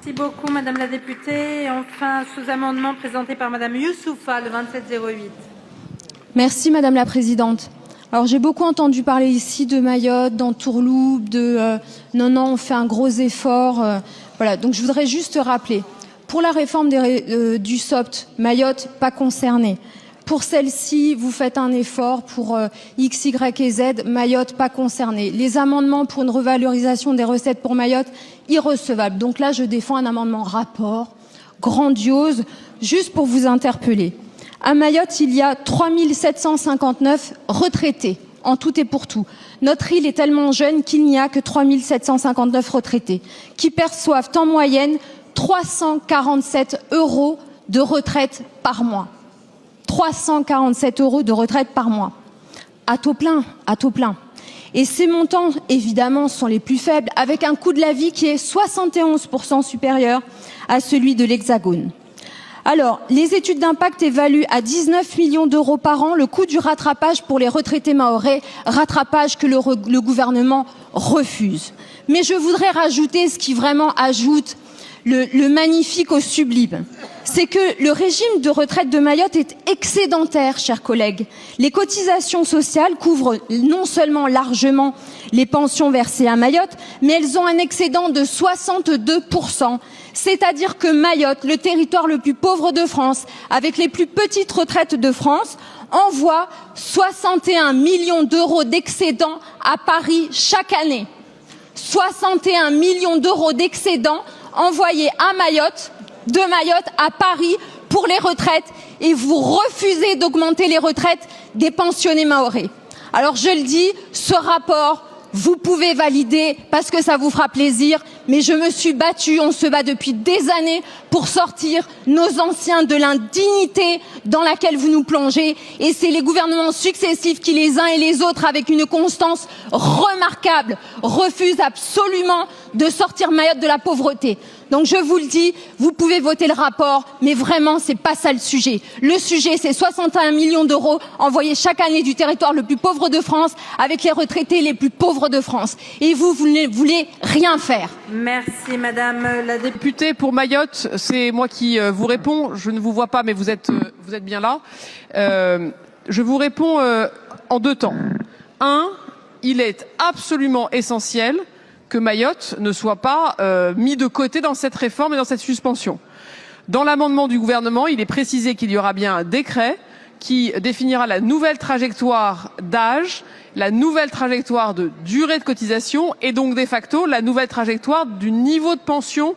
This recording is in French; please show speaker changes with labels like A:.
A: Merci beaucoup, Madame la députée. Et enfin, sous-amendement présenté par Madame Youssoufa, le 2708.
B: Merci Madame la Présidente. Alors j'ai beaucoup entendu parler ici de Mayotte, d'Entourloupe, non, on fait un gros effort. Voilà, donc je voudrais juste rappeler, pour la réforme du SOPT, Mayotte pas concernée. Pour celle-ci, vous faites un effort pour X, Y et Z, Mayotte pas concernée. Les amendements pour une revalorisation des recettes pour Mayotte, irrecevables. Donc là, je défends un amendement rapport, grandiose, juste pour vous interpeller. À Mayotte, il y a 3759 retraités, en tout et pour tout. Notre île est tellement jeune qu'il n'y a que 3759 retraités, qui perçoivent en moyenne 347 € de retraite par mois. 347 € de retraite par mois. À taux plein, à taux plein. Et ces montants, évidemment, sont les plus faibles, avec un coût de la vie qui est 71% supérieur à celui de l'Hexagone. Alors, les études d'impact évaluent à 19 millions d'euros par an le coût du rattrapage pour les retraités mahorais, rattrapage que le gouvernement refuse. Mais je voudrais rajouter ce qui vraiment ajoute le magnifique au sublime. C'est que le régime de retraite de Mayotte est excédentaire, chers collègues. Les cotisations sociales couvrent non seulement largement les pensions versées à Mayotte, mais elles ont un excédent de 62%. C'est-à-dire que Mayotte, le territoire le plus pauvre de France, avec les plus petites retraites de France, envoie 61 millions d'euros d'excédent à Paris chaque année. 61 millions d'euros d'excédent envoyés à Mayotte, de Mayotte à Paris pour les retraites, et vous refusez d'augmenter les retraites des pensionnés mahorais. Alors je le dis, ce rapport, vous pouvez valider parce que ça vous fera plaisir, mais je me suis battue, on se bat depuis des années pour sortir nos anciens de l'indignité dans laquelle vous nous plongez, et c'est les gouvernements successifs qui, les uns et les autres, avec une constance remarquable, refusent absolument de sortir Mayotte de la pauvreté. Donc je vous le dis, vous pouvez voter le rapport, mais vraiment c'est pas ça le sujet. Le sujet, c'est 61 millions d'euros envoyés chaque année du territoire le plus pauvre de France avec les retraités les plus pauvres de France. Et vous ne voulez rien faire.
A: Merci Madame la
C: députée. Pour Mayotte, c'est moi qui vous réponds. Je ne vous vois pas, mais vous êtes bien là. Je vous réponds en deux temps. Un, il est absolument essentiel que Mayotte ne soit pas mis de côté dans cette réforme et dans cette suspension. Dans l'amendement du gouvernement, il est précisé qu'il y aura bien un décret qui définira la nouvelle trajectoire d'âge, la nouvelle trajectoire de durée de cotisation et donc de facto la nouvelle trajectoire du niveau de pension